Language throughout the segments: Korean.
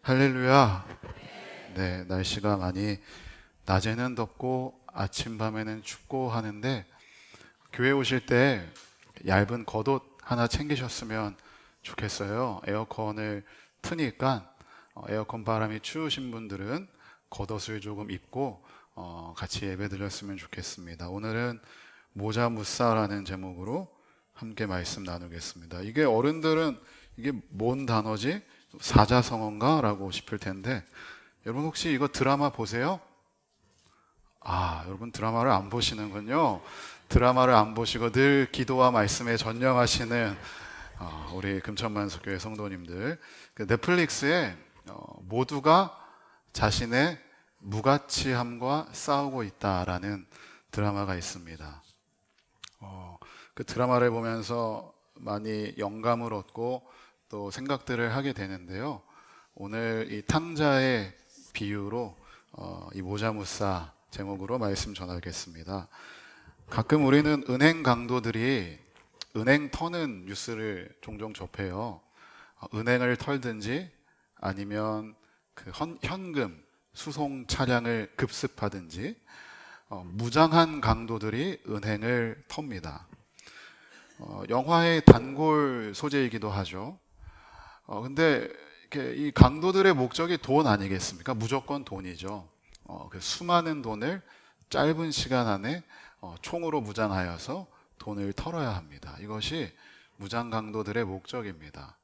할렐루야. 네, 날씨가 많이 낮에는 덥고 아침 밤에는 춥고 하는데 교회 오실 때 얇은 겉옷 하나 챙기셨으면 좋겠어요. 에어컨을 트니까 에어컨 바람이 추우신 분들은 겉옷을 조금 입고 같이 예배 드렸으면 좋겠습니다. 오늘은 모자무사라는 제목으로 함께 말씀 나누겠습니다. 이게 어른들은 이게 뭔 단어지? 사자성어인가? 라고 싶을 텐데 여러분 혹시 이거 드라마 보세요? 여러분 드라마를 안 보시는군요. 드라마를 안 보시고 늘 기도와 말씀에 전념하시는 우리 금천만석교회 성도님들, 그 넷플릭스에 모두가 자신의 무가치함과 싸우고 있다라는 드라마가 있습니다. 그 드라마를 보면서 많이 영감을 얻고 또 생각들을 하게 되는데요. 오늘 이 탕자의 비유로 이 모자무사 제목으로 말씀 전하겠습니다. 가끔 우리는 은행 강도들이 은행 터는 뉴스를 종종 접해요. 은행을 털든지 아니면 그 현금 수송 차량을 급습하든지 무장한 강도들이 은행을 텁니다. 영화의 단골 소재이기도 하죠. 근데 이 강도들의 목적이 돈 아니겠습니까? 무조건 돈이죠. 그 수많은 돈을 짧은 시간 안에 총으로 무장하여서 돈을 털어야 합니다. 이것이 무장 강도들의 목적입니다.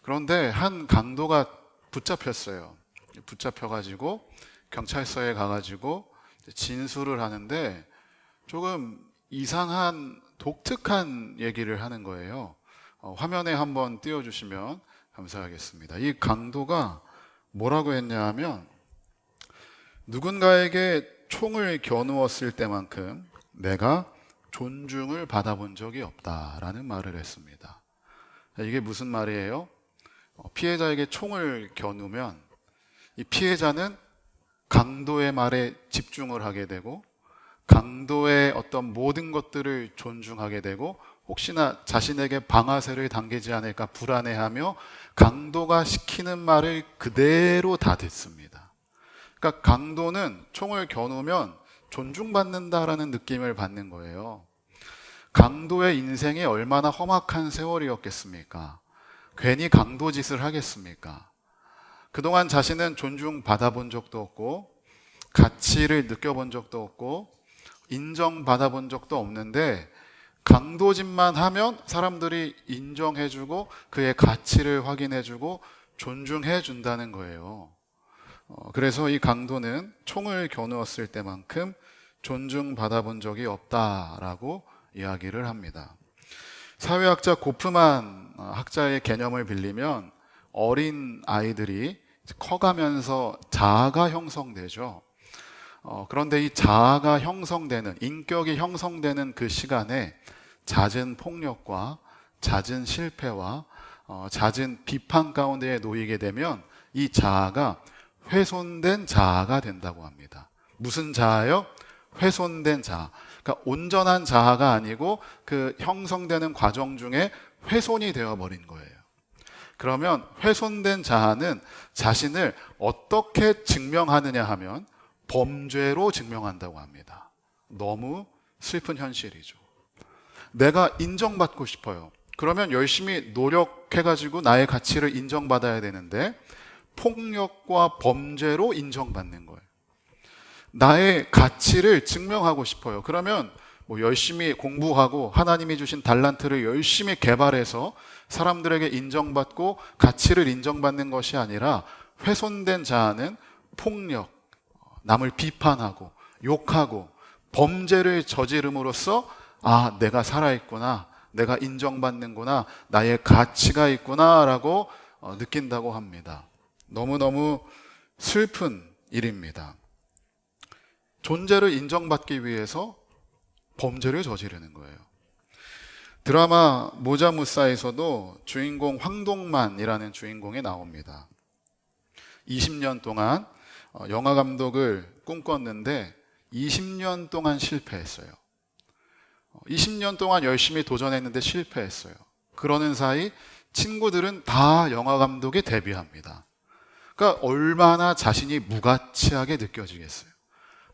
그런데 한 강도가 붙잡혔어요. 붙잡혀가지고 경찰서에 가가지고 진술을 하는데 조금 이상한 독특한 얘기를 하는 거예요. 화면에 한번 띄워주시면 감사하겠습니다. 이 강도가 뭐라고 했냐 하면 누군가에게 총을 겨누었을 때만큼 내가 존중을 받아본 적이 없다라는 말을 했습니다. 이게 무슨 말이에요? 피해자에게 총을 겨누면 이 피해자는 강도의 말에 집중을 하게 되고 강도의 어떤 모든 것들을 존중하게 되고 혹시나 자신에게 방아쇠를 당기지 않을까 불안해하며 강도가 시키는 말을 그대로 다 듣습니다. 그러니까 강도는 총을 겨누면 존중받는다라는 느낌을 받는 거예요. 강도의 인생이 얼마나 험악한 세월이었겠습니까? 괜히 강도 짓을 하겠습니까? 그동안 자신은 존중받아본 적도 없고 가치를 느껴본 적도 없고 인정받아본 적도 없는데 강도짓만 하면 사람들이 인정해주고 그의 가치를 확인해주고 존중해준다는 거예요. 그래서 이 강도는 총을 겨누었을 때만큼 존중받아본 적이 없다라고 이야기를 합니다. 사회학자 고프만 학자의 개념을 빌리면 어린 아이들이 커가면서 자아가 형성되죠. 그런데 이 자아가 형성되는, 인격이 형성되는 그 시간에 잦은 폭력과 잦은 실패와 잦은 비판 가운데에 놓이게 되면 이 자아가 훼손된 자아가 된다고 합니다. 무슨 자아요? 훼손된 자아. 그러니까 온전한 자아가 아니고 그 형성되는 과정 중에 훼손이 되어버린 거예요. 그러면 훼손된 자아는 자신을 어떻게 증명하느냐 하면 범죄로 증명한다고 합니다. 너무 슬픈 현실이죠. 내가 인정받고 싶어요. 그러면 열심히 노력해가지고 나의 가치를 인정받아야 되는데 폭력과 범죄로 인정받는 거예요. 나의 가치를 증명하고 싶어요. 그러면 열심히 공부하고 하나님이 주신 달란트를 열심히 개발해서 사람들에게 인정받고 가치를 인정받는 것이 아니라 훼손된 자아는 폭력, 남을 비판하고 욕하고 범죄를 저지름으로써 내가 살아있구나, 내가 인정받는구나, 나의 가치가 있구나 라고 느낀다고 합니다. 너무너무 슬픈 일입니다. 존재를 인정받기 위해서 범죄를 저지르는 거예요. 드라마 모자무사에서도 주인공 황동만이라는 주인공이 나옵니다. 20년 동안 영화 감독을 꿈꿨는데 20년 동안 실패했어요. 20년 동안 열심히 도전했는데 실패했어요. 그러는 사이 친구들은 다 영화 감독에 데뷔합니다. 그러니까 얼마나 자신이 무가치하게 느껴지겠어요.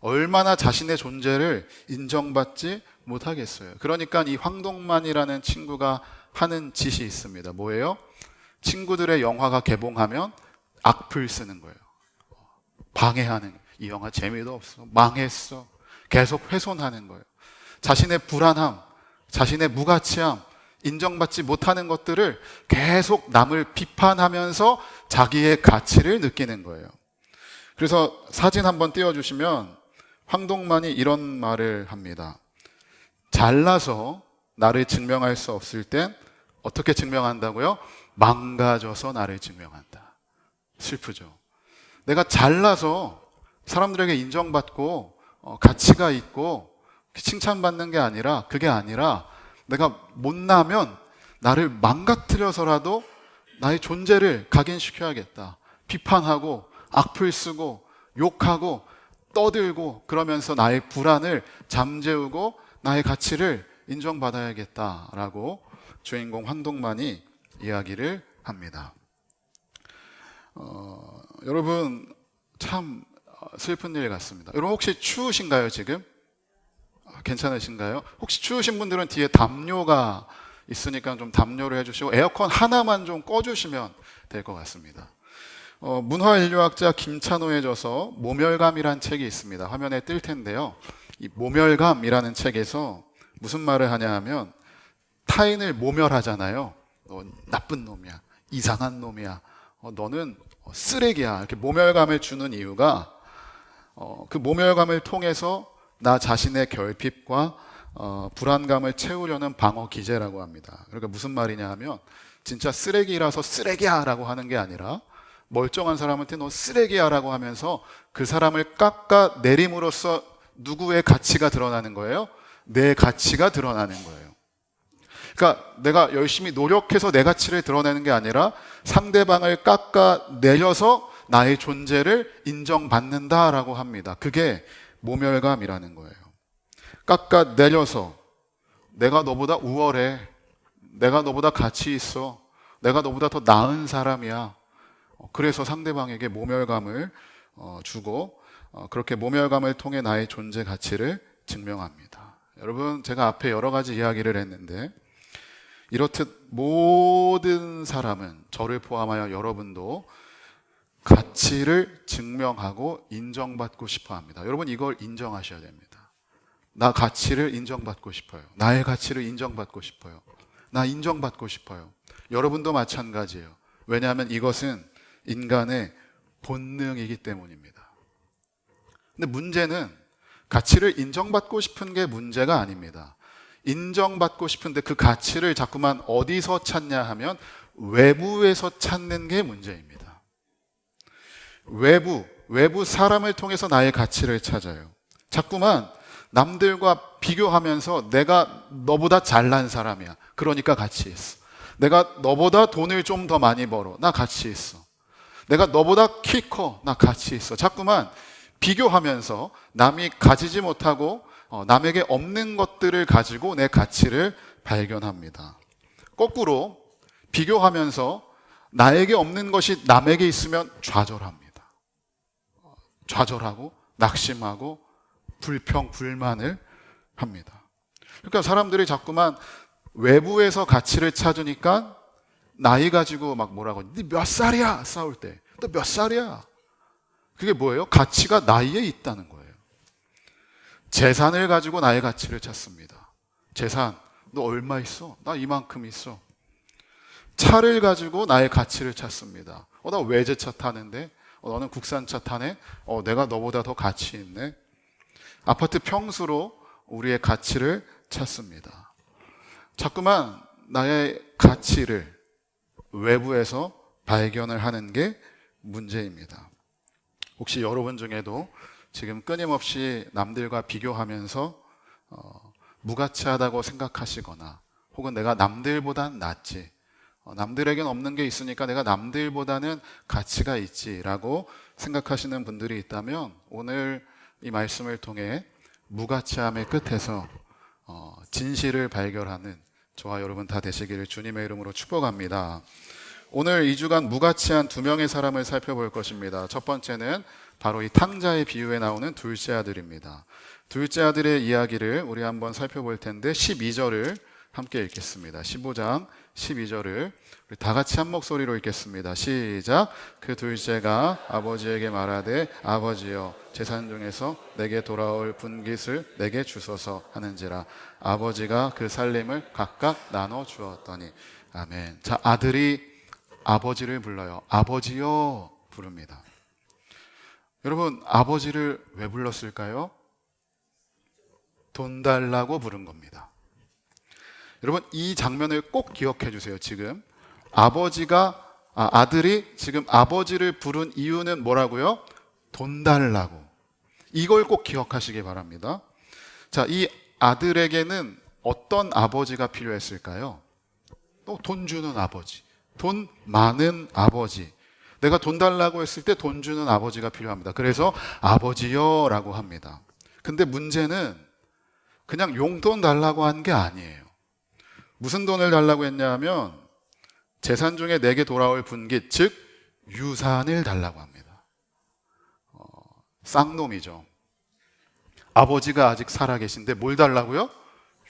얼마나 자신의 존재를 인정받지 못하겠어요. 그러니까 이 황동만이라는 친구가 하는 짓이 있습니다. 뭐예요? 친구들의 영화가 개봉하면 악플 쓰는 거예요. 방해하는, 이 영화 재미도 없어, 망했어, 계속 훼손하는 거예요. 자신의 불안함, 자신의 무가치함, 인정받지 못하는 것들을 계속 남을 비판하면서 자기의 가치를 느끼는 거예요. 그래서 사진 한번 띄워주시면 황동만이 이런 말을 합니다. 잘나서 나를 증명할 수 없을 땐 어떻게 증명한다고요? 망가져서 나를 증명한다. 슬프죠. 내가 잘나서 사람들에게 인정받고 가치가 있고 칭찬받는 게 아니라, 그게 아니라 내가 못나면 나를 망가뜨려서라도 나의 존재를 각인시켜야겠다. 비판하고 악플 쓰고 욕하고 떠들고 그러면서 나의 불안을 잠재우고 나의 가치를 인정받아야겠다라고 주인공 황동만이 이야기를 합니다. 여러분 참 슬픈 일 같습니다. 여러분 혹시 추우신가요 지금? 괜찮으신가요? 혹시 추우신 분들은 뒤에 담요가 있으니까 좀 담요를 해주시고 에어컨 하나만 좀 꺼주시면 될 것 같습니다. 문화인류학자 김찬호의 저서 모멸감이란 책이 있습니다. 화면에 뜰 텐데요. 이 모멸감이라는 책에서 무슨 말을 하냐 하면 타인을 모멸하잖아요. 너 나쁜 놈이야, 이상한 놈이야, 너는 쓰레기야, 이렇게 모멸감을 주는 이유가 그 모멸감을 통해서 나 자신의 결핍과 불안감을 채우려는 방어 기제라고 합니다. 그러니까 무슨 말이냐 하면 진짜 쓰레기라서 쓰레기야 라고 하는 게 아니라 멀쩡한 사람한테 너 쓰레기야 라고 하면서 그 사람을 깎아 내림으로써 누구의 가치가 드러나는 거예요? 내 가치가 드러나는 거예요. 그러니까 내가 열심히 노력해서 내 가치를 드러내는 게 아니라 상대방을 깎아 내려서 나의 존재를 인정받는다라고 합니다. 그게 모멸감이라는 거예요. 깎아 내려서 내가 너보다 우월해, 내가 너보다 가치 있어, 내가 너보다 더 나은 사람이야. 그래서 상대방에게 모멸감을 주고 그렇게 모멸감을 통해 나의 존재 가치를 증명합니다. 여러분 제가 앞에 여러 가지 이야기를 했는데 이렇듯 모든 사람은 저를 포함하여 여러분도 가치를 증명하고 인정받고 싶어 합니다. 여러분 이걸 인정하셔야 됩니다. 나 가치를 인정받고 싶어요. 나의 가치를 인정받고 싶어요. 나 인정받고 싶어요. 여러분도 마찬가지예요. 왜냐하면 이것은 인간의 본능이기 때문입니다. 근데 문제는 가치를 인정받고 싶은 게 문제가 아닙니다. 인정받고 싶은데 그 가치를 자꾸만 어디서 찾냐 하면 외부에서 찾는 게 문제입니다. 외부 사람을 통해서 나의 가치를 찾아요. 자꾸만 남들과 비교하면서 내가 너보다 잘난 사람이야. 그러니까 가치 있어. 내가 너보다 돈을 좀 더 많이 벌어. 나 가치 있어. 내가 너보다 키 커. 나 가치 있어. 자꾸만 비교하면서 남이 가지지 못하고 남에게 없는 것들을 가지고 내 가치를 발견합니다. 거꾸로 비교하면서 나에게 없는 것이 남에게 있으면 좌절합니다. 좌절하고 낙심하고 불평, 불만을 합니다. 그러니까 사람들이 자꾸만 외부에서 가치를 찾으니까 나이 가지고 막 뭐라고, 네 몇 살이야? 싸울 때. 너 몇 살이야? 그게 뭐예요? 가치가 나이에 있다는 거예요. 재산을 가지고 나의 가치를 찾습니다. 재산, 너 얼마 있어? 나 이만큼 있어. 차를 가지고 나의 가치를 찾습니다. 나 외제차 타는데? 너는 국산차 타네? 내가 너보다 더 가치 있네. 아파트 평수로 우리의 가치를 찾습니다. 자꾸만 나의 가치를 외부에서 발견을 하는 게 문제입니다. 혹시 여러분 중에도 지금 끊임없이 남들과 비교하면서 무가치하다고 생각하시거나 혹은 내가 남들보단 낫지, 남들에겐 없는 게 있으니까 내가 남들보다는 가치가 있지라고 생각하시는 분들이 있다면 오늘 이 말씀을 통해 무가치함의 끝에서 진실을 발견하는 저와 여러분 다 되시기를 주님의 이름으로 축복합니다. 오늘 2주간 무가치한 두 명의 사람을 살펴볼 것입니다. 첫 번째는 바로 이 탕자의 비유에 나오는 둘째 아들입니다. 둘째 아들의 이야기를 우리 한번 살펴볼 텐데 12절을 함께 읽겠습니다. 15장 12절을 우리 다 같이 한 목소리로 읽겠습니다. 시작. 그 둘째가 아버지에게 말하되 아버지여 재산 중에서 내게 돌아올 분깃을 내게 주소서 하는지라. 아버지가 그 살림을 각각 나눠 주었더니. 아멘. 자, 아들이 아버지를 불러요. 아버지여 부릅니다. 여러분, 아버지를 왜 불렀을까요? 돈 달라고 부른 겁니다. 여러분, 이 장면을 꼭 기억해 주세요. 지금 아들이 지금 아버지를 부른 이유는 뭐라고요? 돈 달라고. 이걸 꼭 기억하시기 바랍니다. 자, 이 아들에게는 어떤 아버지가 필요했을까요? 또 돈 주는 아버지, 돈 많은 아버지. 내가 돈 달라고 했을 때 돈 주는 아버지가 필요합니다. 그래서 아버지요 라고 합니다. 근데 문제는 그냥 용돈 달라고 한 게 아니에요. 무슨 돈을 달라고 했냐 하면 재산 중에 내게 돌아올 분깃, 즉 유산을 달라고 합니다. 쌍놈이죠. 아버지가 아직 살아계신데 뭘 달라고요?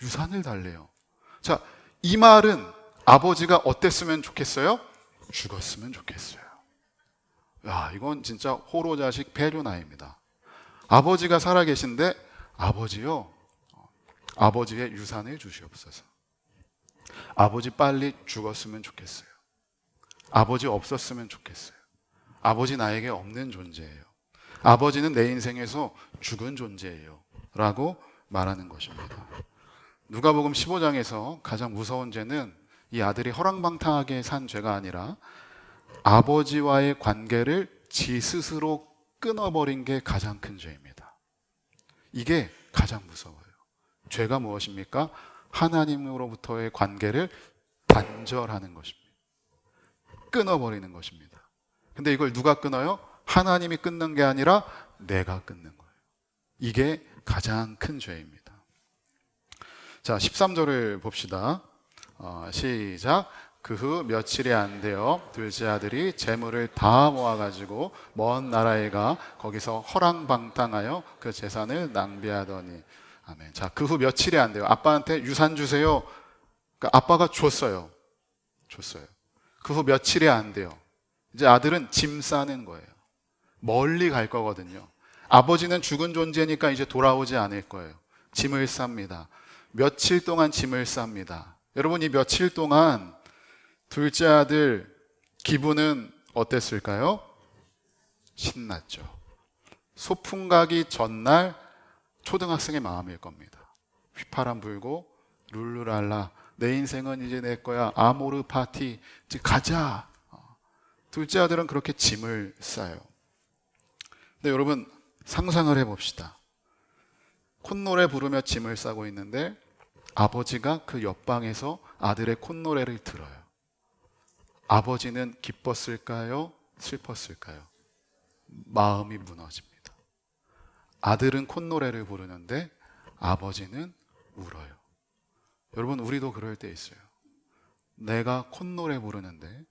유산을 달래요. 자, 이 말은 아버지가 어땠으면 좋겠어요? 죽었으면 좋겠어요. 야, 이건 진짜 호로자식 배려나입니다. 아버지가 살아계신데 아버지요, 아버지의 유산을 주시옵소서. 아버지 빨리 죽었으면 좋겠어요. 아버지 없었으면 좋겠어요. 아버지 나에게 없는 존재예요. 아버지는 내 인생에서 죽은 존재예요 라고 말하는 것입니다. 누가복음 15장에서 가장 무서운 죄는 이 아들이 허랑방탕하게 산 죄가 아니라 아버지와의 관계를 지 스스로 끊어버린 게 가장 큰 죄입니다. 이게 가장 무서워요. 죄가 무엇입니까? 하나님으로부터의 관계를 단절하는 것입니다. 끊어버리는 것입니다. 근데 이걸 누가 끊어요? 하나님이 끊는 게 아니라 내가 끊는 거예요. 이게 가장 큰 죄입니다. 자, 13절을 봅시다. 시작. 그 후 며칠이 안 되어 둘째 아들이 재물을 다 모아가지고 먼 나라에 가 거기서 허랑방탕하여 그 재산을 낭비하더니. 아멘. 자, 그 후 며칠이 안 돼요. 아빠한테 유산 주세요. 그러니까 아빠가 줬어요. 그 후 며칠이 안 돼요. 이제 아들은 짐 싸는 거예요. 멀리 갈 거거든요. 아버지는 죽은 존재니까 이제 돌아오지 않을 거예요. 짐을 쌉니다. 며칠 동안 짐을 쌉니다. 여러분, 이 며칠 동안 둘째 아들 기분은 어땠을까요? 신났죠. 소풍 가기 전날 초등학생의 마음일 겁니다. 휘파람 불고 룰루랄라, 내 인생은 이제 내 거야, 아모르 파티, 이제 가자. 둘째 아들은 그렇게 짐을 싸요. 근데 여러분, 상상을 해봅시다. 콧노래 부르며 짐을 싸고 있는데 아버지가 그 옆방에서 아들의 콧노래를 들어요. 아버지는 기뻤을까요? 슬펐을까요? 마음이 무너집니다. 아들은 콧노래를 부르는데 아버지는 울어요. 여러분, 우리도 그럴 때 있어요. 내가 콧노래 부르는데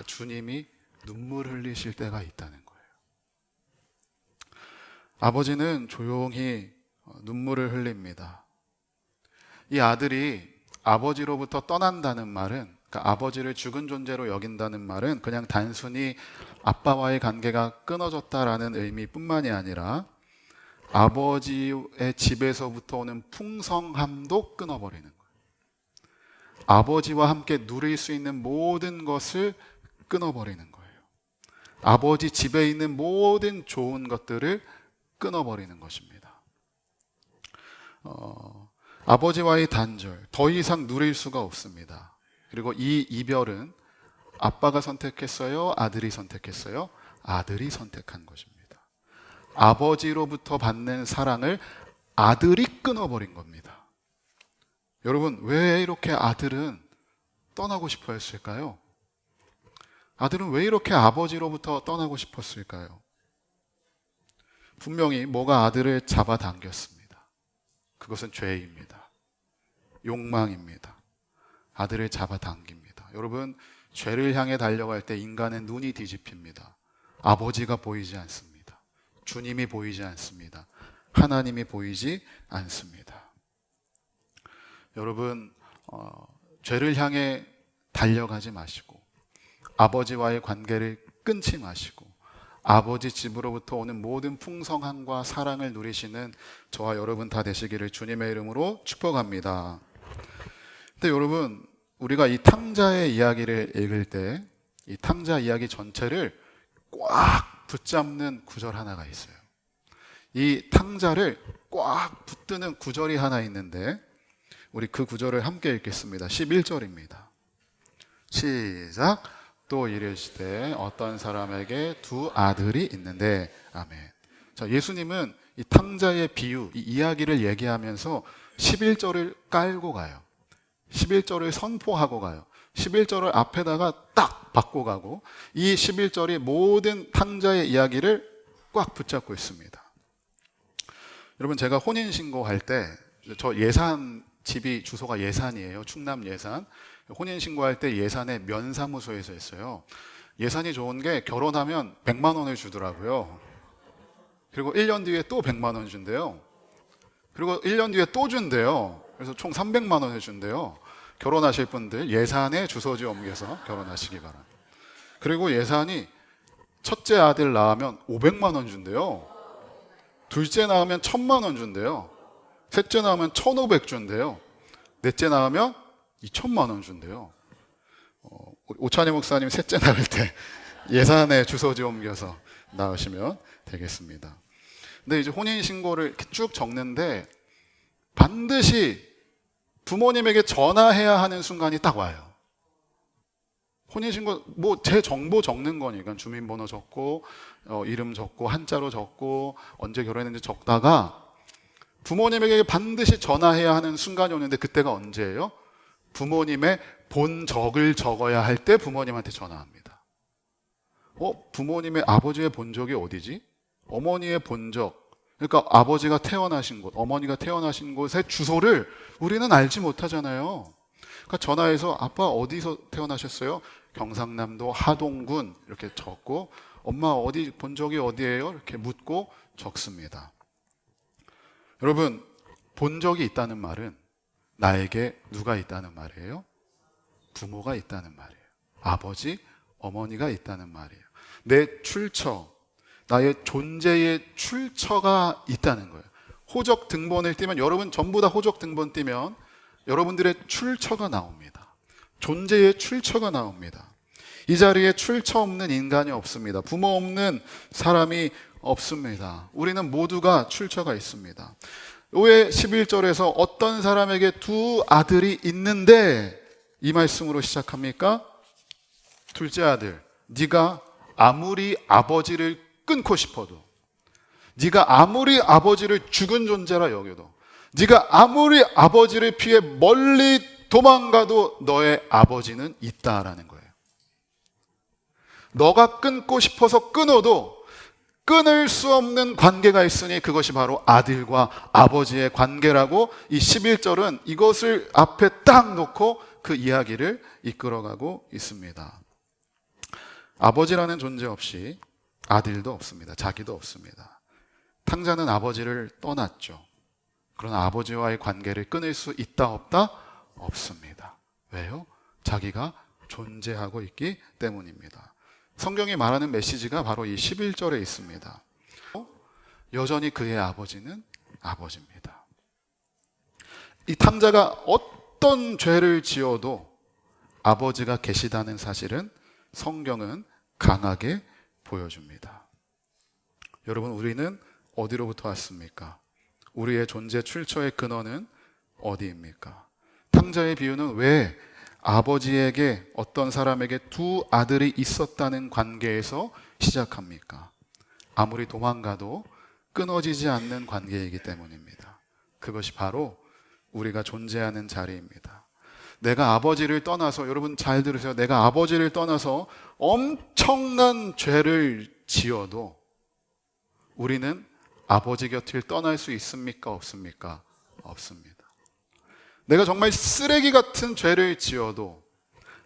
주님이 눈물 흘리실 때가 있다는 거예요. 아버지는 조용히 눈물을 흘립니다. 이 아들이 아버지로부터 떠난다는 말은, 그러니까 아버지를 죽은 존재로 여긴다는 말은 그냥 단순히 아빠와의 관계가 끊어졌다라는 의미뿐만이 아니라 아버지의 집에서부터 오는 풍성함도 끊어버리는 거예요. 아버지와 함께 누릴 수 있는 모든 것을 끊어버리는 거예요. 아버지 집에 있는 모든 좋은 것들을 끊어버리는 것입니다. 아버지와의 단절, 더 이상 누릴 수가 없습니다. 그리고 이 이별은 아빠가 선택했어요? 아들이 선택했어요? 아들이 선택한 것입니다. 아버지로부터 받는 사랑을 아들이 끊어버린 겁니다. 여러분, 왜 이렇게 아들은 떠나고 싶어 했을까요? 아들은 왜 이렇게 아버지로부터 떠나고 싶었을까요? 분명히 뭐가 아들을 잡아당겼습니다. 그것은 죄입니다. 욕망입니다. 아들을 잡아당깁니다. 여러분, 죄를 향해 달려갈 때 인간의 눈이 뒤집힙니다. 아버지가 보이지 않습니다. 주님이 보이지 않습니다. 하나님이 보이지 않습니다. 여러분, 죄를 향해 달려가지 마시고 아버지와의 관계를 끊지 마시고 아버지 집으로부터 오는 모든 풍성함과 사랑을 누리시는 저와 여러분 다 되시기를 주님의 이름으로 축복합니다. 근데 여러분, 우리가 이 탕자의 이야기를 읽을 때 이 탕자 이야기 전체를 꽉 붙잡는 구절 하나가 있어요. 이 탕자를 꽉 붙드는 구절이 하나 있는데 우리 그 구절을 함께 읽겠습니다. 11절입니다. 시작. 또 이르시되 어떤 사람에게 두 아들이 있는데. 아멘. 자, 예수님은 이 탕자의 비유, 이 이야기를 얘기하면서 11절을 깔고 가요. 11절을 선포하고 가요. 11절을 앞에다가 딱 받고 가고 이 11절이 모든 탕자의 이야기를 꽉 붙잡고 있습니다. 여러분, 제가 혼인신고할 때 저 예산, 집이 주소가 예산이에요. 충남 예산. 혼인신고할 때 예산에 면사무소에서 했어요. 예산이 좋은 게 결혼하면 100만 원을 주더라고요. 그리고 1년 뒤에 또 100만 원 준대요. 그리고 1년 뒤에 또 준대요. 그래서 총 300만 원을 준대요. 결혼하실 분들 예산에 주소지 옮겨서 결혼하시기 바랍니다. 그리고 예산이 첫째 아들 낳으면 500만 원 준대요. 둘째 낳으면 1000만 원 준대요. 셋째 낳으면 1500 준대요. 넷째 낳으면 2000만 원 준대요. 오찬희 목사님 셋째 낳을 때 예산에 주소지 옮겨서 낳으시면 되겠습니다. 근데 이제 혼인신고를 쭉 적는데 반드시 부모님에게 전화해야 하는 순간이 딱 와요. 혼인신고, 제 정보 적는 거니까 주민번호 적고, 이름 적고, 한자로 적고, 언제 결혼했는지 적다가 부모님에게 반드시 전화해야 하는 순간이 오는데 그때가 언제예요? 부모님의 본적을 적어야 할 때 부모님한테 전화합니다. 부모님의 아버지의 본적이 어디지? 어머니의 본적. 그러니까 아버지가 태어나신 곳, 어머니가 태어나신 곳의 주소를 우리는 알지 못하잖아요. 그러니까 전화해서 아빠 어디서 태어나셨어요? 경상남도 하동군 이렇게 적고 엄마 어디 본적이 어디예요? 이렇게 묻고 적습니다. 여러분, 본적이 있다는 말은 나에게 누가 있다는 말이에요? 부모가 있다는 말이에요. 아버지, 어머니가 있다는 말이에요. 내 출처, 나의 존재의 출처가 있다는 거예요. 호적 등본을 띄면 여러분 전부 다 호적 등본 띄면 여러분들의 출처가 나옵니다. 존재의 출처가 나옵니다. 이 자리에 출처 없는 인간이 없습니다. 부모 없는 사람이 없습니다. 우리는 모두가 출처가 있습니다. 왜 11절에서 어떤 사람에게 두 아들이 있는데 이 말씀으로 시작합니까? 둘째 아들, 네가 아무리 아버지를 끊고 싶어도, 네가 아무리 아버지를 죽은 존재라 여겨도, 네가 아무리 아버지를 피해 멀리 도망가도 너의 아버지는 있다라는 거예요. 너가 끊고 싶어서 끊어도 끊을 수 없는 관계가 있으니 그것이 바로 아들과 아버지의 관계라고 이 11절은 이것을 앞에 딱 놓고 그 이야기를 이끌어가고 있습니다. 아버지라는 존재 없이 아들도 없습니다. 자기도 없습니다. 탕자는 아버지를 떠났죠. 그러나 아버지와의 관계를 끊을 수 있다 없다? 없습니다. 왜요? 자기가 존재하고 있기 때문입니다. 성경이 말하는 메시지가 바로 이 11절에 있습니다. 여전히 그의 아버지는 아버지입니다. 이 탕자가 어떤 죄를 지어도 아버지가 계시다는 사실은 성경은 강하게 보여줍니다. 여러분, 우리는 어디로부터 왔습니까? 우리의 존재 출처의 근원은 어디입니까? 탕자의 비유는 왜 아버지에게 어떤 사람에게 두 아들이 있었다는 관계에서 시작합니까? 아무리 도망가도 끊어지지 않는 관계이기 때문입니다. 그것이 바로 우리가 존재하는 자리입니다. 내가 아버지를 떠나서, 여러분 잘 들으세요. 내가 아버지를 떠나서 엄청난 죄를 지어도 우리는 아버지 곁을 떠날 수 있습니까? 없습니까? 없습니다. 내가 정말 쓰레기 같은 죄를 지어도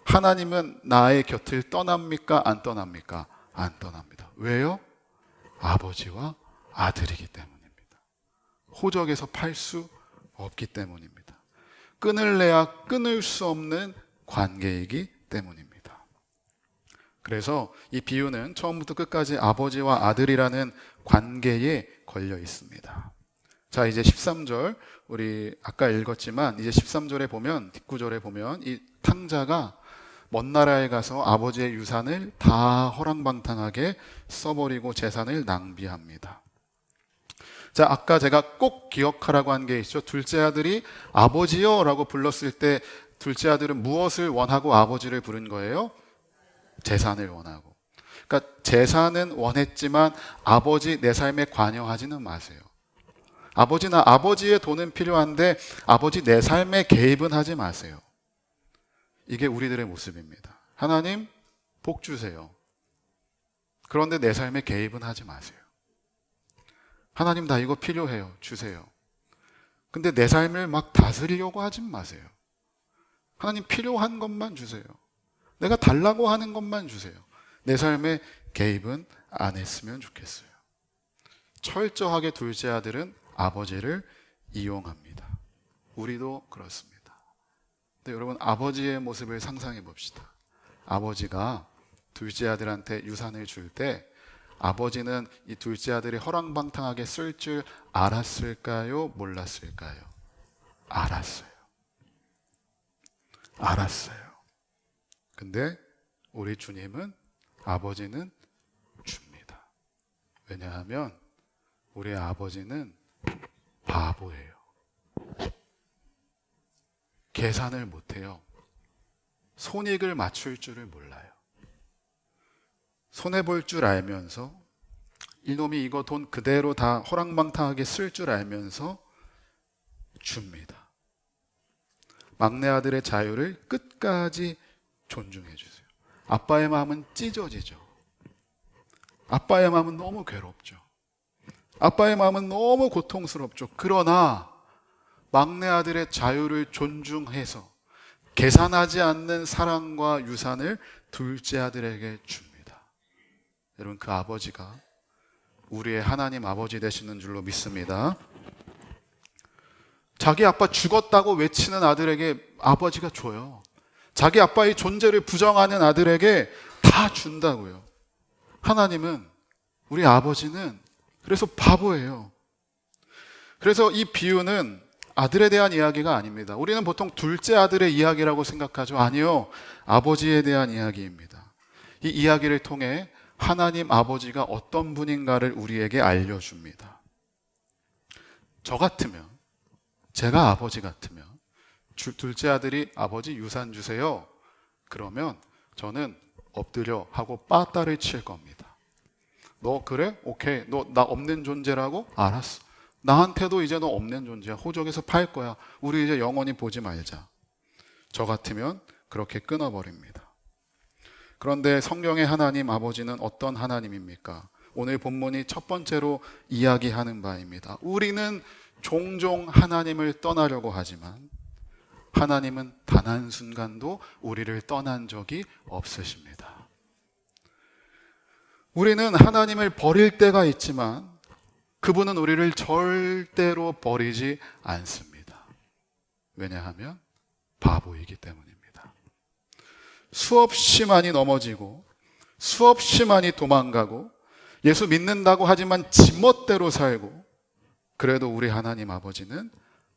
하나님은 나의 곁을 떠납니까? 안 떠납니까? 안 떠납니다. 왜요? 아버지와 아들이기 때문입니다. 호적에서 팔 수 없기 때문입니다. 끊을래야 끊을 수 없는 관계이기 때문입니다. 그래서 이 비유는 처음부터 끝까지 아버지와 아들이라는 관계에 걸려 있습니다. 자, 이제 13절, 우리 아까 읽었지만 이제 13절에 보면, 뒷구절에 보면 이 탕자가 먼 나라에 가서 아버지의 유산을 다 허랑방탕하게 써버리고 재산을 낭비합니다. 자, 아까 제가 꼭 기억하라고 한 게 있죠. 둘째 아들이 아버지요 라고 불렀을 때 둘째 아들은 무엇을 원하고 아버지를 부른 거예요? 재산을 원하고. 그러니까 재산은 원했지만 아버지 내 삶에 관여하지는 마세요. 아버지나 아버지의 돈은 필요한데 아버지 내 삶에 개입은 하지 마세요. 이게 우리들의 모습입니다. 하나님 복 주세요. 그런데 내 삶에 개입은 하지 마세요. 하나님 나 이거 필요해요. 주세요. 근데 내 삶을 막 다스리려고 하지 마세요. 하나님 필요한 것만 주세요. 내가 달라고 하는 것만 주세요. 내 삶에 개입은 안 했으면 좋겠어요. 철저하게 둘째 아들은 아버지를 이용합니다. 우리도 그렇습니다. 근데 여러분 아버지의 모습을 상상해 봅시다. 아버지가 둘째 아들한테 유산을 줄 때 아버지는 이 둘째 아들이 허랑방탕하게 쓸 줄 알았을까요? 몰랐을까요? 알았어요. 알았어요. 근데 우리 주님은 아버지는 줍니다. 왜냐하면 우리 아버지는 바보예요. 계산을 못해요. 손익을 맞출 줄을 몰라요. 손해볼 줄 알면서 이놈이 이거 돈 그대로 다 허랑방탕하게 쓸 줄 알면서 줍니다. 막내 아들의 자유를 끝까지 존중해 주세요. 아빠의 마음은 찢어지죠. 아빠의 마음은 너무 괴롭죠. 아빠의 마음은 너무 고통스럽죠. 그러나 막내 아들의 자유를 존중해서 계산하지 않는 사랑과 유산을 둘째 아들에게 줍니다. 여러분 그 아버지가 우리의 하나님 아버지 되시는 줄로 믿습니다. 자기 아빠 죽었다고 외치는 아들에게 아버지가 줘요. 자기 아빠의 존재를 부정하는 아들에게 다 준다고요. 하나님은, 우리 아버지는 그래서 바보예요. 그래서 이 비유는 아들에 대한 이야기가 아닙니다. 우리는 보통 둘째 아들의 이야기라고 생각하죠. 아니요, 아버지에 대한 이야기입니다. 이 이야기를 통해 하나님 아버지가 어떤 분인가를 우리에게 알려줍니다. 저 같으면, 제가 아버지 같으면 둘째 아들이 아버지 유산 주세요. 그러면 저는 엎드려 하고 빠따를 칠 겁니다. 너 그래? 오케이. 너 나 없는 존재라고? 알았어. 나한테도 이제 너 없는 존재야. 호적에서 팔 거야. 우리 이제 영원히 보지 말자. 저 같으면 그렇게 끊어버립니다. 그런데 성경의 하나님 아버지는 어떤 하나님입니까? 오늘 본문이 첫 번째로 이야기하는 바입니다. 우리는 종종 하나님을 떠나려고 하지만 하나님은 단 한순간도 우리를 떠난 적이 없으십니다. 우리는 하나님을 버릴 때가 있지만 그분은 우리를 절대로 버리지 않습니다. 왜냐하면 바보이기 때문입니다. 수없이 많이 넘어지고 수없이 많이 도망가고 예수 믿는다고 하지만 지멋대로 살고 그래도 우리 하나님 아버지는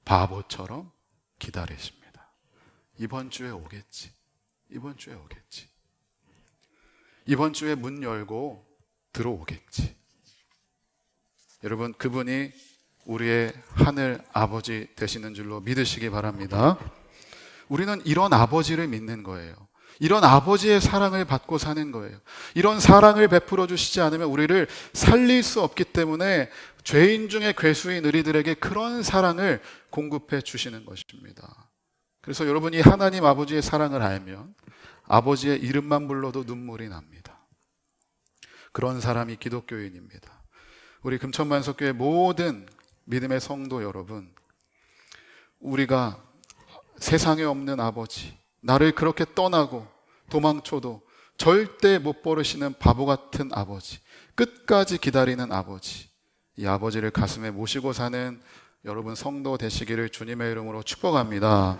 바보처럼 기다리십니다. 이번 주에 오겠지. 이번 주에 오겠지. 이번 주에 문 열고 들어오겠지. 여러분 그분이 우리의 하늘 아버지 되시는 줄로 믿으시기 바랍니다. 우리는 이런 아버지를 믿는 거예요. 이런 아버지의 사랑을 받고 사는 거예요. 이런 사랑을 베풀어 주시지 않으면 우리를 살릴 수 없기 때문에 죄인 중에 괴수인 우리들에게 그런 사랑을 공급해 주시는 것입니다. 그래서 여러분이 하나님 아버지의 사랑을 알면 아버지의 이름만 불러도 눈물이 납니다. 그런 사람이 기독교인입니다. 우리 금천만석교회 모든 믿음의 성도 여러분, 우리가 세상에 없는 아버지, 나를 그렇게 떠나고 도망쳐도 절대 못 버리시는 바보 같은 아버지, 끝까지 기다리는 아버지, 이 아버지를 가슴에 모시고 사는 여러분 성도 되시기를 주님의 이름으로 축복합니다.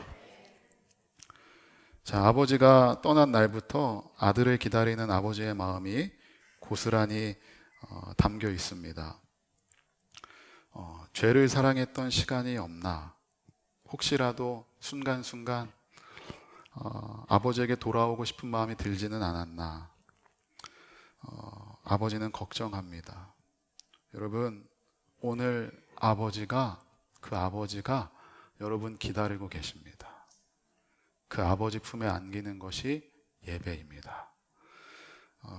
자, 아버지가 떠난 날부터 아들을 기다리는 아버지의 마음이 고스란히 담겨 있습니다. 죄를 사랑했던 시간이 없나? 혹시라도 순간순간 아버지에게 돌아오고 싶은 마음이 들지는 않았나? 아버지는 걱정합니다. 여러분, 오늘 그 아버지가 여러분 기다리고 계십니다. 그 아버지 품에 안기는 것이 예배입니다.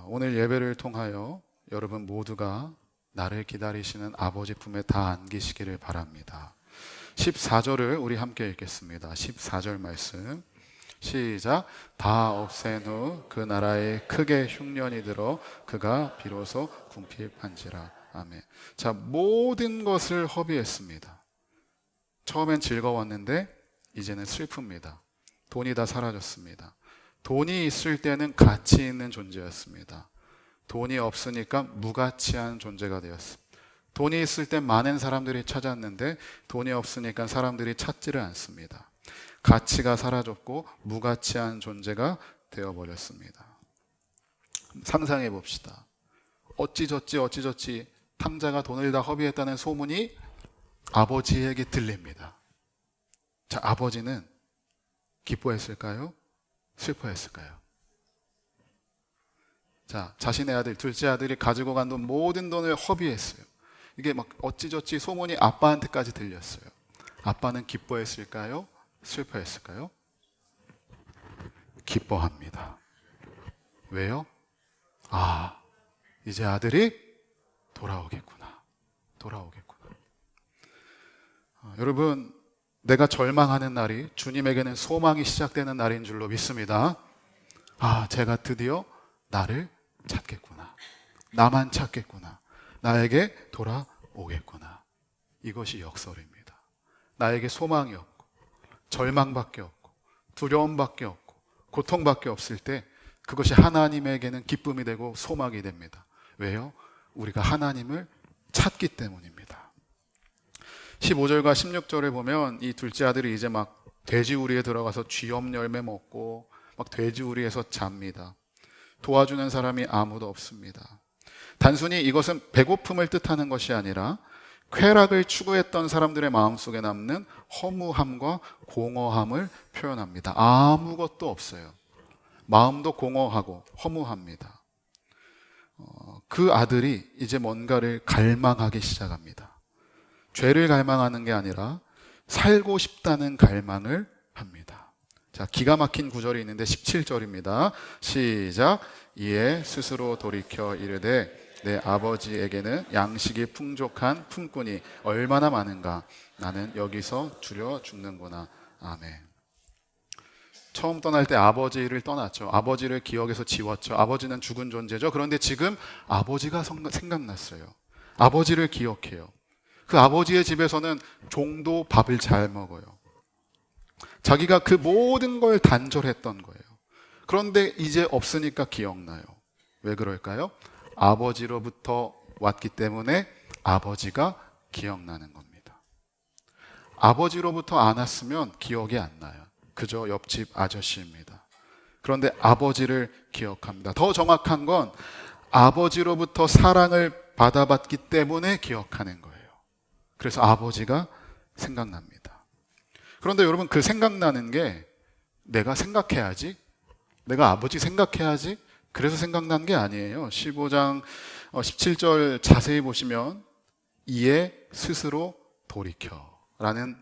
오늘 예배를 통하여 여러분 모두가 나를 기다리시는 아버지 품에 다 안기시기를 바랍니다. 14절을 우리 함께 읽겠습니다. 14절 말씀 시작. 다 없앤 후 그 나라에 크게 흉년이 들어 그가 비로소 궁핍한지라. 아멘. 자, 모든 것을 허비했습니다. 처음엔 즐거웠는데 이제는 슬픕니다. 돈이 다 사라졌습니다. 돈이 있을 때는 가치 있는 존재였습니다. 돈이 없으니까 무가치한 존재가 되었습니다. 돈이 있을 때 많은 사람들이 찾았는데 돈이 없으니까 사람들이 찾지를 않습니다. 가치가 사라졌고 무가치한 존재가 되어버렸습니다. 상상해 봅시다. 어찌저찌 탕자가 돈을 다 허비했다는 소문이 아버지에게 들립니다. 자, 아버지는 기뻐했을까요? 슬퍼했을까요? 자, 자신의 아들, 둘째 아들이 가지고 간 돈, 모든 돈을 허비했어요. 이게 막 어찌저찌 소문이 아빠한테까지 들렸어요. 아빠는 기뻐했을까요? 슬퍼했을까요? 기뻐합니다. 왜요? 아, 이제 아들이 돌아오겠구나. 여러분, 내가 절망하는 날이 주님에게는 소망이 시작되는 날인 줄로 믿습니다. 아, 제가 드디어 나를 찾겠구나. 나만 찾겠구나. 나에게 돌아오겠구나. 이것이 역설입니다. 나에게 소망이 없고 절망밖에 없고 두려움밖에 없고 고통밖에 없을 때 그것이 하나님에게는 기쁨이 되고 소망이 됩니다. 왜요? 우리가 하나님을 찾기 때문입니다. 15절과 16절을 보면 이 둘째 아들이 이제 막 돼지우리에 들어가서 쥐염 열매 먹고 막 돼지우리에서 잡니다. 도와주는 사람이 아무도 없습니다. 단순히 이것은 배고픔을 뜻하는 것이 아니라 쾌락을 추구했던 사람들의 마음속에 남는 허무함과 공허함을 표현합니다. 아무것도 없어요. 마음도 공허하고 허무합니다. 그 아들이 이제 뭔가를 갈망하기 시작합니다. 죄를 갈망하는 게 아니라 살고 싶다는 갈망을 합니다. 자, 기가 막힌 구절이 있는데 17절입니다. 시작. 이에 스스로 돌이켜 이르되 내 아버지에게는 양식이 풍족한 품꾼이 얼마나 많은가. 나는 여기서 주려 죽는구나. 아멘. 처음 떠날 때 아버지를 떠났죠. 아버지를 기억에서 지웠죠. 아버지는 죽은 존재죠. 그런데 지금 아버지가 생각났어요. 아버지를 기억해요. 그 아버지의 집에서는 종도 밥을 잘 먹어요. 자기가 그 모든 걸 단절했던 거예요. 그런데 이제 없으니까 기억나요. 왜 그럴까요? 아버지로부터 왔기 때문에 아버지가 기억나는 겁니다. 아버지로부터 안 왔으면 기억이 안 나요. 그저 옆집 아저씨입니다. 그런데 아버지를 기억합니다. 더 정확한 건 아버지로부터 사랑을 받아봤기 때문에 기억하는 거예요. 그래서 아버지가 생각납니다. 그런데 여러분, 그 생각나는 게 내가 생각해야지, 내가 아버지 생각해야지, 그래서 생각난 게 아니에요. 15장 17절 자세히 보시면 이에 스스로 돌이켜라는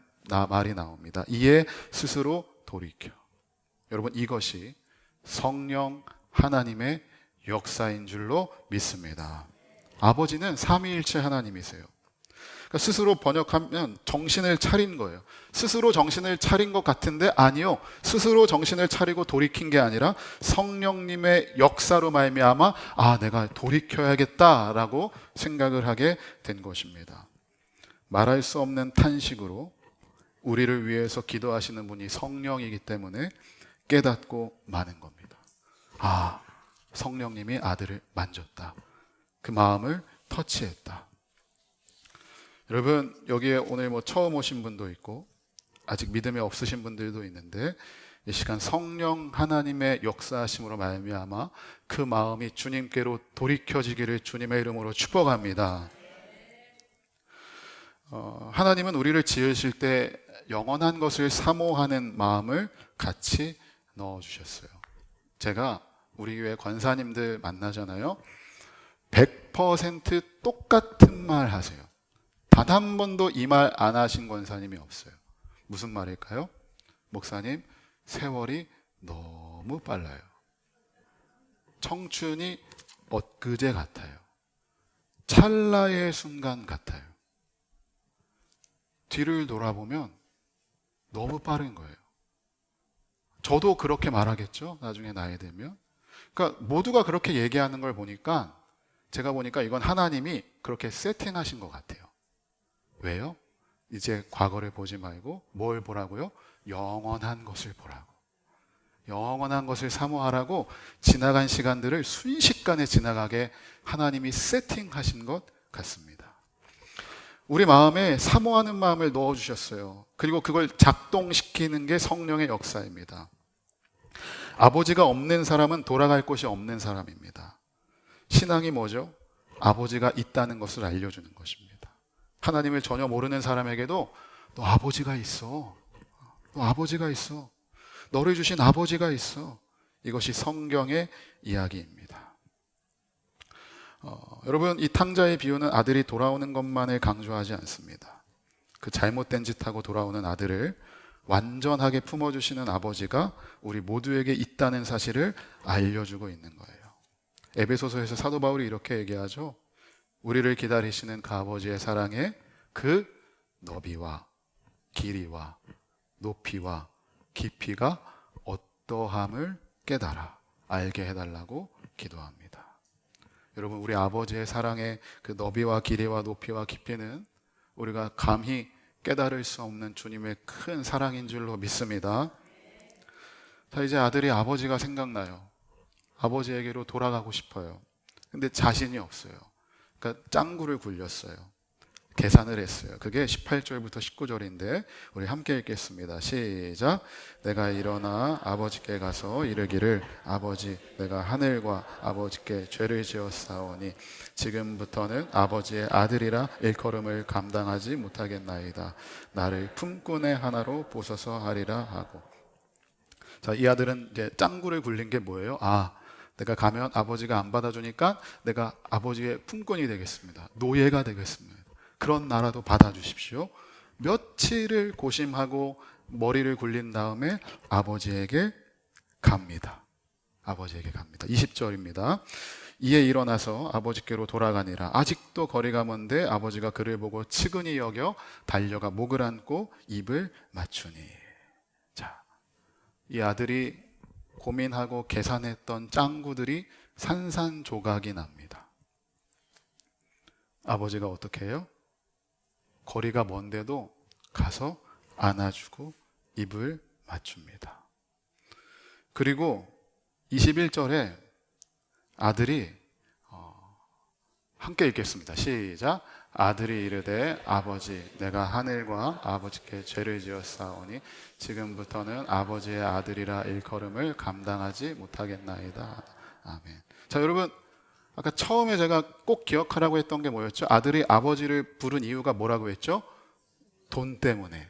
말이 나옵니다. 이에 스스로 돌이켜. 여러분, 이것이 성령 하나님의 역사인 줄로 믿습니다. 아버지는 삼위일체 하나님이세요. 그러니까 스스로 번역하면 정신을 차린 거예요. 스스로 정신을 차린 것 같은데 아니요. 스스로 정신을 차리고 돌이킨 게 아니라 성령님의 역사로 말미암아 아, 내가 돌이켜야겠다라고 생각을 하게 된 것입니다. 말할 수 없는 탄식으로 우리를 위해서 기도하시는 분이 성령이기 때문에 깨닫고 마는 겁니다. 아, 성령님이 아들을 만졌다. 그 마음을 터치했다. 여러분, 여기에 오늘 처음 오신 분도 있고 아직 믿음이 없으신 분들도 있는데, 이 시간 성령 하나님의 역사하심으로 말미암아 그 마음이 주님께로 돌이켜지기를 주님의 이름으로 축복합니다. 하나님은 우리를 지으실 때 영원한 것을 사모하는 마음을 같이 넣어주셨어요. 제가 우리 교회 권사님들 만나잖아요. 100% 똑같은 말 하세요. 단 한 번도 이 말 안 하신 권사님이 없어요. 무슨 말일까요? 목사님, 세월이 너무 빨라요. 청춘이 엊그제 같아요. 찰나의 순간 같아요. 뒤를 돌아보면 너무 빠른 거예요. 저도 그렇게 말하겠죠? 나중에 나이 들면. 그러니까 모두가 그렇게 얘기하는 걸 보니까, 제가 보니까 이건 하나님이 그렇게 세팅하신 것 같아요. 왜요? 이제 과거를 보지 말고 뭘 보라고요? 영원한 것을 보라고. 영원한 것을 사모하라고 지나간 시간들을 순식간에 지나가게 하나님이 세팅하신 것 같습니다. 우리 마음에 사모하는 마음을 넣어주셨어요. 그리고 그걸 작동시키는 게 성령의 역사입니다. 아버지가 없는 사람은 돌아갈 곳이 없는 사람입니다. 신앙이 뭐죠? 아버지가 있다는 것을 알려주는 것입니다. 하나님을 전혀 모르는 사람에게도 너 아버지가 있어. 너 아버지가 있어. 너를 주신 아버지가 있어. 이것이 성경의 이야기입니다. 여러분, 이 탕자의 비유는 아들이 돌아오는 것만을 강조하지 않습니다. 그 잘못된 짓하고 돌아오는 아들을 완전하게 품어주시는 아버지가 우리 모두에게 있다는 사실을 알려주고 있는 거예요. 에베소서에서 사도 바울이 이렇게 얘기하죠. 우리를 기다리시는 그 아버지의 사랑에 그 너비와 길이와 높이와 깊이가 어떠함을 깨달아 알게 해달라고 기도합니다. 여러분, 우리 아버지의 사랑의 그 너비와 길이와 높이와 깊이는 우리가 감히 깨달을 수 없는 주님의 큰 사랑인 줄로 믿습니다. 자, 이제 아들이 아버지가 생각나요. 아버지에게로 돌아가고 싶어요. 근데 자신이 없어요. 그러니까 짱구를 굴렸어요. 계산을 했어요. 그게 18절부터 19절인데 우리 함께 읽겠습니다. 시작. 내가 일어나 아버지께 가서 이르기를 아버지, 내가 하늘과 아버지께 죄를 지었사오니 지금부터는 아버지의 아들이라 일컬음을 감당하지 못하겠나이다. 나를 품꾼의 하나로 보소서 하리라 하고. 자, 이 아들은 이제 짱구를 굴린 게 뭐예요? 내가 가면 아버지가 안 받아주니까 내가 아버지의 품꾼이 되겠습니다. 노예가 되겠습니다. 그런 나라도 받아주십시오. 며칠을 고심하고 머리를 굴린 다음에 아버지에게 갑니다. 아버지에게 갑니다. 20절입니다. 이에 일어나서 아버지께로 돌아가니라. 아직도 거리가 먼데 아버지가 그를 보고 측은히 여겨 달려가 목을 안고 입을 맞추니. 자, 이 아들이 고민하고 계산했던 짱구들이 산산조각이 납니다. 아버지가 어떻게 해요? 거리가 먼데도 가서 안아주고 입을 맞춥니다. 그리고 21절에 아들이 함께 읽겠습니다. 시작. 아들이 이르되 아버지, 내가 하늘과 아버지께 죄를 지었사오니 지금부터는 아버지의 아들이라 일컬음을 감당하지 못하겠나이다. 아멘. 자, 여러분, 아까 처음에 제가 꼭 기억하라고 했던 게 뭐였죠? 아들이 아버지를 부른 이유가 뭐라고 했죠? 돈 때문에.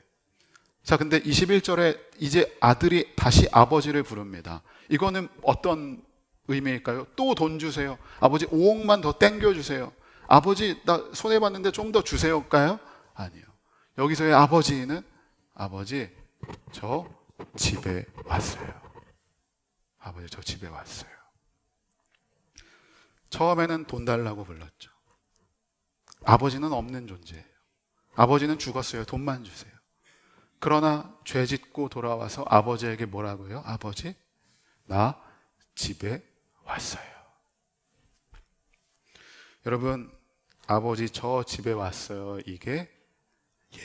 자, 근데 21절에 이제 아들이 다시 아버지를 부릅니다. 이거는 어떤 의미일까요? 또 돈 주세요. 아버지 5억만 더 땡겨주세요. 아버지 나 손해봤는데 좀 더 주세요일까요? 아니요. 여기서의 아버지는 아버지 저 집에 왔어요. 아버지 저 집에 왔어요. 처음에는 돈 달라고 불렀죠. 아버지는 없는 존재예요. 아버지는 죽었어요. 돈만 주세요. 그러나 죄 짓고 돌아와서 아버지에게 뭐라고 해요? 아버지, 나 집에 왔어요. 여러분, 아버지 저 집에 왔어요. 이게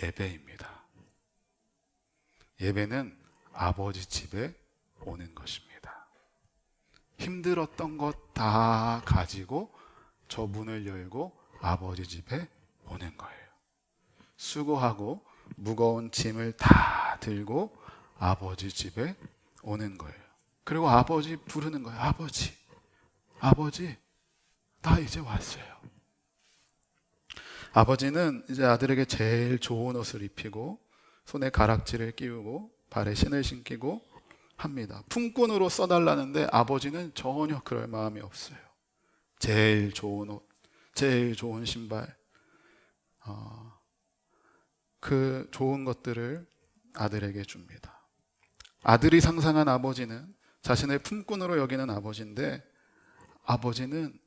예배입니다. 예배는 아버지 집에 오는 것입니다. 힘들었던 것 다 가지고 저 문을 열고 아버지 집에 오는 거예요. 수고하고 무거운 짐을 다 들고 아버지 집에 오는 거예요. 그리고 아버지 부르는 거예요. 아버지, 아버지, 나 이제 왔어요. 아버지는 이제 아들에게 제일 좋은 옷을 입히고 손에 가락지를 끼우고 발에 신을 신기고 합니다. 품꾼으로 써달라는데 아버지는 전혀 그럴 마음이 없어요. 제일 좋은 옷, 제일 좋은 신발, 그 좋은 것들을 아들에게 줍니다. 아들이 상상한 아버지는 자신을 품꾼으로 여기는 아버지인데 아버지는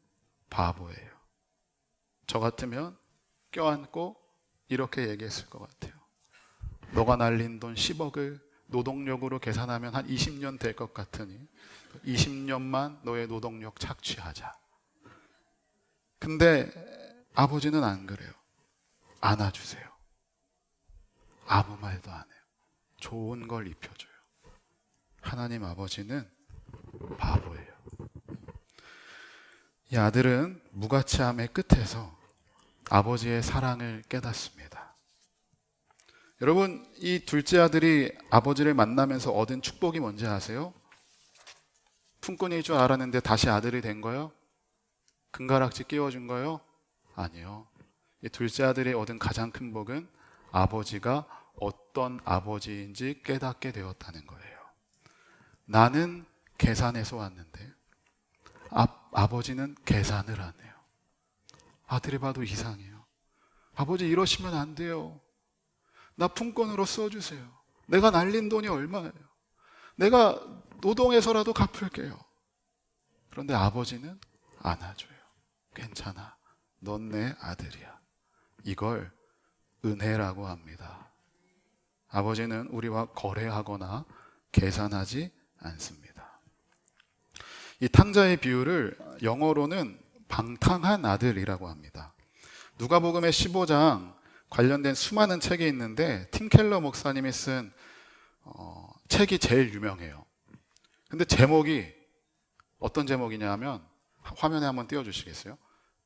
바보예요. 저 같으면 껴안고 이렇게 얘기했을 것 같아요. 너가 날린 돈 10억을 노동력으로 계산하면 한 20년 될 것 같으니 20년만 너의 노동력 착취하자. 근데 아버지는 안 그래요. 안아주세요. 아무 말도 안 해요. 좋은 걸 입혀줘요. 하나님 아버지는 바보예요. 이 아들은 무가치함의 끝에서 아버지의 사랑을 깨닫습니다. 여러분, 이 둘째 아들이 아버지를 만나면서 얻은 축복이 뭔지 아세요? 품꾼일 줄 알았는데 다시 아들이 된 거요? 금가락지 끼워준 거요? 아니요. 이 둘째 아들이 얻은 가장 큰 복은 아버지가 어떤 아버지인지 깨닫게 되었다는 거예요. 나는 계산해서 왔는데 아버지는 계산을 안 해요. 아들이 봐도 이상해요. 아버지 이러시면 안 돼요. 나 품꾼으로 써주세요. 내가 날린 돈이 얼마예요? 내가 노동해서라도 갚을게요. 그런데 아버지는 안아줘요. 괜찮아. 넌 내 아들이야. 이걸 은혜라고 합니다. 아버지는 우리와 거래하거나 계산하지 않습니다. 이 탕자의 비유를 영어로는 방탕한 아들이라고 합니다. 누가복음의 15장 관련된 수많은 책이 있는데 팀 켈러 목사님이 쓴 책이 제일 유명해요. 근데 제목이 어떤 제목이냐 하면 화면에 한번 띄워주시겠어요?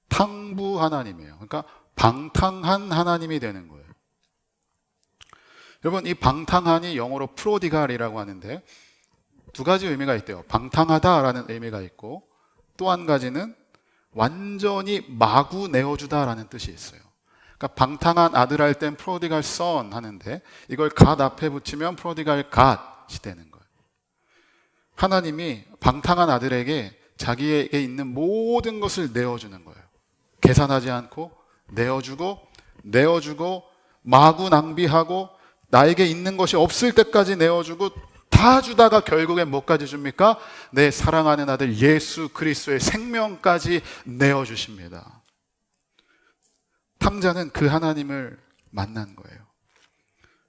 탕부 하나님이에요. 그러니까 방탕한 하나님이 되는 거예요. 여러분, 이 방탕한이 영어로 프로디갈이라고 하는데 두 가지 의미가 있대요. 방탕하다라는 의미가 있고 또 한 가지는 완전히 마구 내어주다라는 뜻이 있어요. 그러니까 방탕한 아들 할 땐 프로디갈 선 하는데 이걸 갓 앞에 붙이면 프로디갈 갓이 되는 거예요. 하나님이 방탕한 아들에게 자기에게 있는 모든 것을 내어주는 거예요. 계산하지 않고 내어주고 마구 낭비하고 나에게 있는 것이 없을 때까지 내어주고 다 주다가 결국엔 뭐까지 줍니까? 내 사랑하는 아들 예수 그리스도의 생명까지 내어주십니다. 탕자는 그 하나님을 만난 거예요.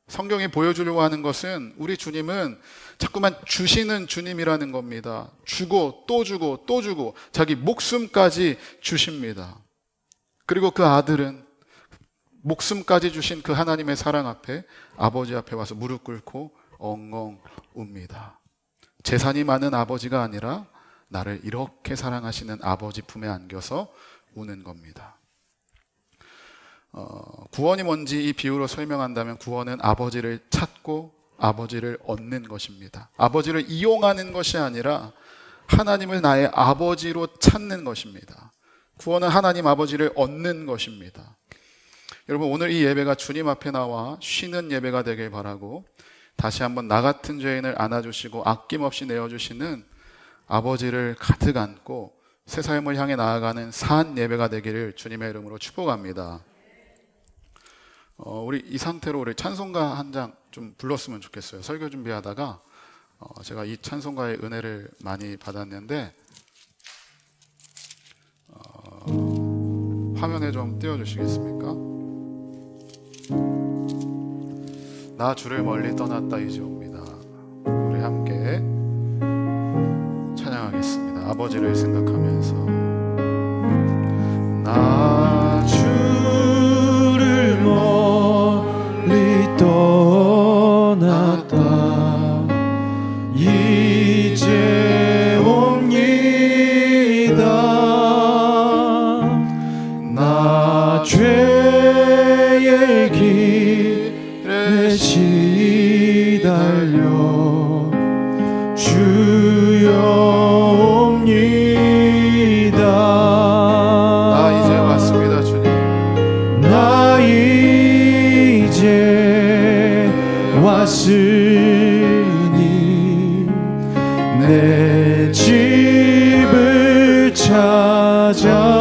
성경이 보여주려고 하는 것은 우리 주님은 자꾸만 주시는 주님이라는 겁니다. 주고 또 주고 또 주고 자기 목숨까지 주십니다. 그리고 그 아들은 목숨까지 주신 그 하나님의 사랑 앞에 아버지 앞에 와서 무릎 꿇고 엉엉 웁니다. 재산이 많은 아버지가 아니라 나를 이렇게 사랑하시는 아버지 품에 안겨서 우는 겁니다. 구원이 뭔지 이 비유로 설명한다면 구원은 아버지를 찾고 아버지를 얻는 것입니다. 아버지를 이용하는 것이 아니라 하나님을 나의 아버지로 찾는 것입니다. 구원은 하나님 아버지를 얻는 것입니다. 여러분, 오늘 이 예배가 주님 앞에 나와 쉬는 예배가 되길 바라고 다시 한번 나 같은 죄인을 안아주시고 아낌없이 내어주시는 아버지를 가득 안고 새 삶을 향해 나아가는 산 예배가 되기를 주님의 이름으로 축복합니다. 우리 이 상태로 우리 찬송가 한 장 좀 불렀으면 좋겠어요. 설교 준비하다가 제가 이 찬송가의 은혜를 많이 받았는데 화면에 좀 띄워주시겠습니까? 나 주를 멀리 떠났다 이제 옵니다. 우리 함께 찬양하겠습니다. 아버지를 생각하면서 나 주를 멀리 떠났다 이제 옵니다. 죄의 길에 시달려 주여 옵니다. 나 이제 왔습니다, 주님. 나 이제 왔으니 내 집을 찾아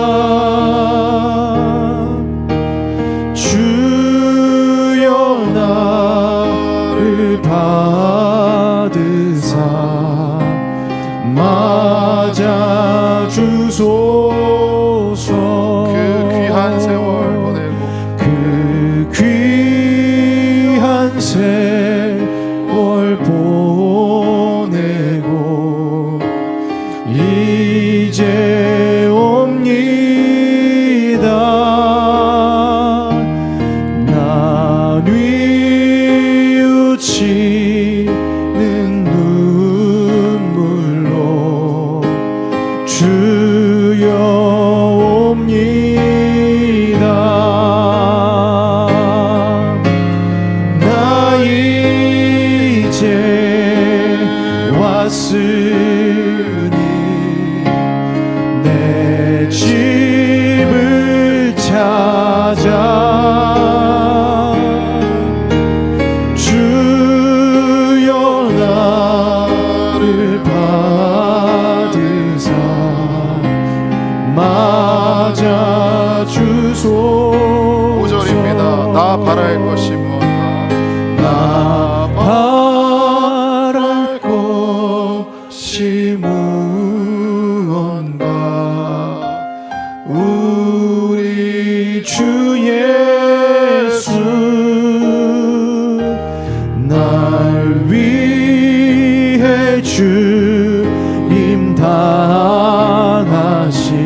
주여 나를 받으사 맞아 주소서. 그 귀한 세월 보내고 그 귀한 세월 보내고 이제 옵니다. 나 뉘우치는 눈물로 주여 옵니다. 나 이제 왔으니 내 집을 찾아 주여 나를 받으사 맞아 주소서. 5절입니다. 나 바랄 것이 무엇인가? 나 바랄 것이 무언가? 우리 주 예수 날 위해 주님 당하심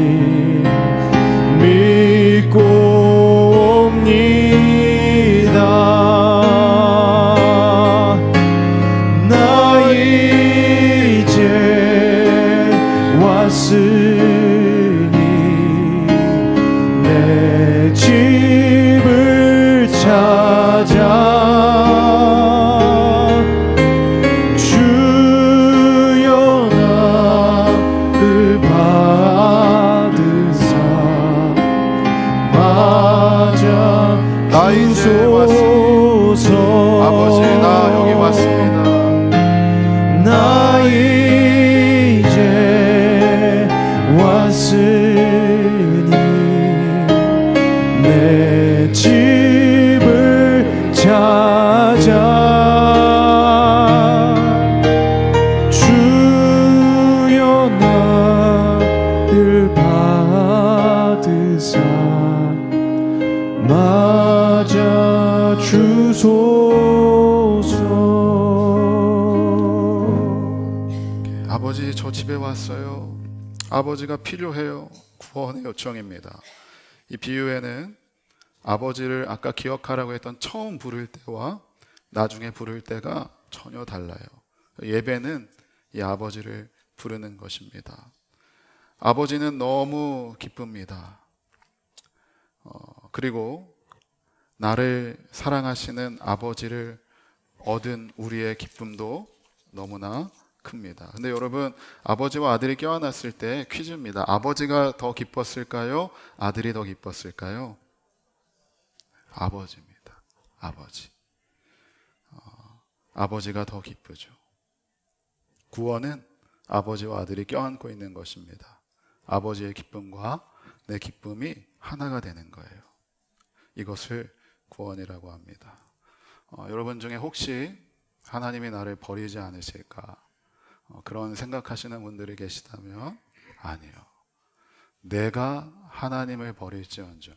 믿고 옵니다. 나 이제 왔으니 내 집을 찾아 주여 나를 받으사 맞아 나 이제 주소서. 아버지, 나 여기 왔습니다. 나 이제 왔으니 내 집을 찾아 주여 나를 받으사 맞아 주소서. 아버지, 저 집에 왔어요. 아버지가 필요해요. 구원의 요청입니다. 이 비유에는 아버지를 아까 기억하라고 했던 처음 부를 때와 나중에 부를 때가 전혀 달라요. 예배는 이 아버지를 부르는 것입니다. 아버지는 너무 기쁩니다. 그리고 나를 사랑하시는 아버지를 얻은 우리의 기쁨도 너무나 큽니다. 근데 여러분, 아버지와 아들이 껴안았을 때 퀴즈입니다. 아버지가 더 기뻤을까요? 아들이 더 기뻤을까요? 아버지입니다. 아버지. 아버지가 더 기쁘죠. 구원은 아버지와 아들이 껴안고 있는 것입니다. 아버지의 기쁨과 내 기쁨이 하나가 되는 거예요. 이것을 구원이라고 합니다. 여러분 중에 혹시 하나님이 나를 버리지 않으실까? 그런 생각하시는 분들이 계시다면 아니요. 내가 하나님을 버릴지언정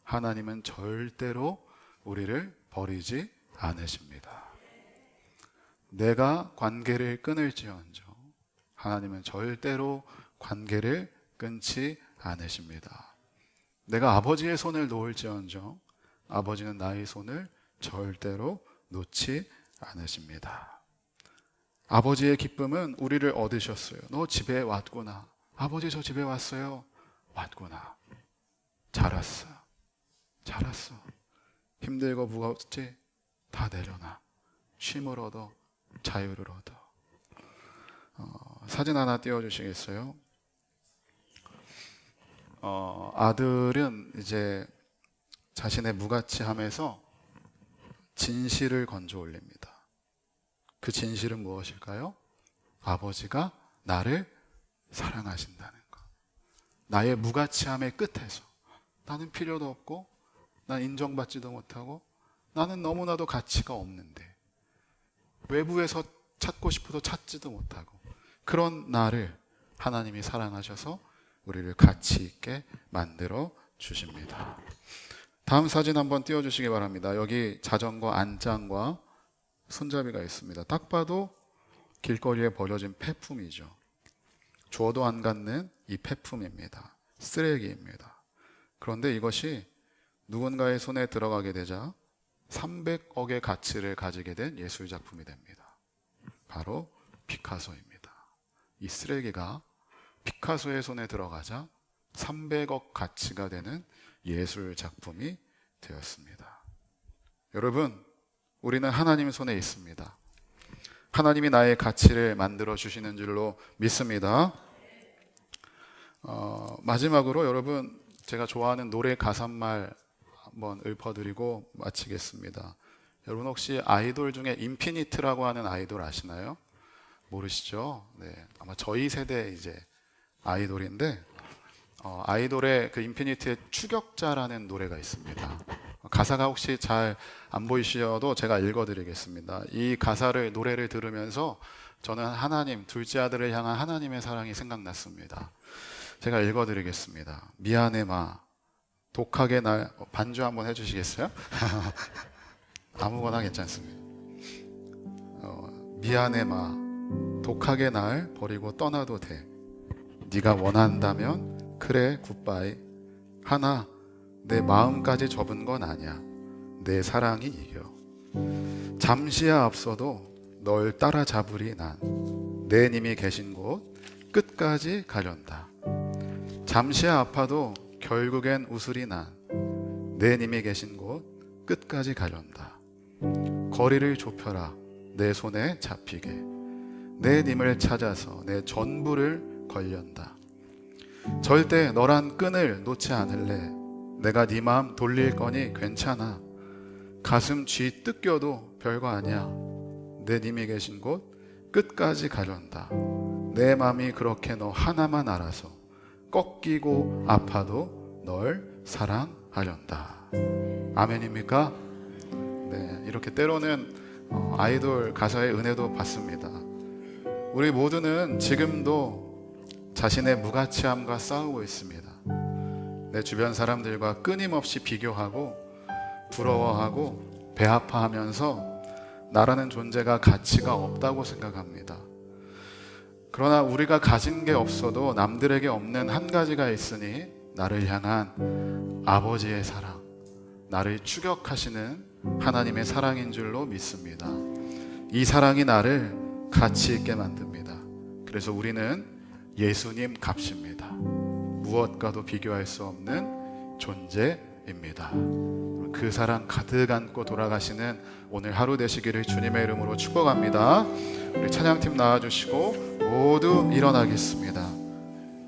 하나님은 절대로 우리를 버리지 않으십니다. 내가 관계를 끊을지언정 하나님은 절대로 관계를 끊지 않으십니다. 내가 아버지의 손을 놓을지언정 아버지는 나의 손을 절대로 놓지 않으십니다. 아버지의 기쁨은 우리를 얻으셨어요. 너 집에 왔구나. 아버지 저 집에 왔어요. 왔구나. 잘 왔어. 알았어. 힘들고 무겁지? 다 내려놔. 쉼을 얻어. 자유를 얻어. 사진 하나 띄워주시겠어요? 아들은 이제 자신의 무가치함에서 진실을 건져 올립니다. 그 진실은 무엇일까요? 아버지가 나를 사랑하신다는 것. 나의 무가치함의 끝에서 나는 필요도 없고 난 인정받지도 못하고 나는 너무나도 가치가 없는데 외부에서 찾고 싶어도 찾지도 못하고 그런 나를 하나님이 사랑하셔서 우리를 가치 있게 만들어 주십니다. 다음 사진 한번 띄워주시기 바랍니다. 여기 자전거 안장과 손잡이가 있습니다. 딱 봐도 길거리에 버려진 폐품이죠. 주워도 안 갖는 이 폐품입니다. 쓰레기입니다. 그런데 이것이 누군가의 손에 들어가게 되자 300억의 가치를 가지게 된 예술작품이 됩니다. 바로 피카소입니다. 이 쓰레기가 피카소의 손에 들어가자 300억 가치가 되는 예술작품이 되었습니다. 여러분, 우리는 하나님의 손에 있습니다. 하나님이 나의 가치를 만들어 주시는 줄로 믿습니다. 마지막으로 여러분, 제가 좋아하는 노래 가사말 한번 읊어드리고 마치겠습니다. 여러분 혹시 아이돌 중에 인피니트라고 하는 아이돌 아시나요? 모르시죠? 네, 아마 저희 세대 이제 아이돌인데 아이돌의 그 인피니트의 추격자라는 노래가 있습니다. 가사가 혹시 잘 안 보이셔도 제가 읽어드리겠습니다. 이 가사를 노래를 들으면서 저는 하나님, 둘째 아들을 향한 하나님의 사랑이 생각났습니다. 제가 읽어드리겠습니다. 미안해 마 독하게 날 반주 한번 해주시겠어요? 아무거나 괜찮습니다. 미안해 마 독하게 날 버리고 떠나도 돼. 네가 원한다면 그래 굿바이. 하나 내 마음까지 접은 건 아니야. 내 사랑이 이겨. 잠시야 앞서도 널 따라잡으리 난. 내 님이 계신 곳 끝까지 가련다. 잠시야 아파도 결국엔 웃으리 난. 내 님이 계신 곳 끝까지 가련다. 거리를 좁혀라 내 손에 잡히게. 내 님을 찾아서 내 전부를 걸련다. 절대 너란 끈을 놓지 않을래. 내가 네 마음 돌릴 거니 괜찮아. 가슴 쥐 뜯겨도 별거 아니야. 내 님이 계신 곳 끝까지 가련다. 내 마음이 그렇게 너 하나만 알아서 꺾이고 아파도 널 사랑하련다. 아멘입니까? 네, 이렇게 때로는 아이돌 가사의 은혜도 받습니다. 우리 모두는 지금도 자신의 무가치함과 싸우고 있습니다. 내 주변 사람들과 끊임없이 비교하고 부러워하고 배아파하면서 나라는 존재가 가치가 없다고 생각합니다. 그러나 우리가 가진 게 없어도 남들에게 없는 한 가지가 있으니 나를 향한 아버지의 사랑, 나를 추격하시는 하나님의 사랑인 줄로 믿습니다. 이 사랑이 나를 가치 있게 만듭니다. 그래서 우리는 예수님 값입니다. 무엇과도 비교할 수 없는 존재입니다. 그 사랑 가득 안고 돌아가시는 오늘 하루 되시기를 주님의 이름으로 축복합니다. 우리 찬양팀 나와주시고 모두 일어나겠습니다.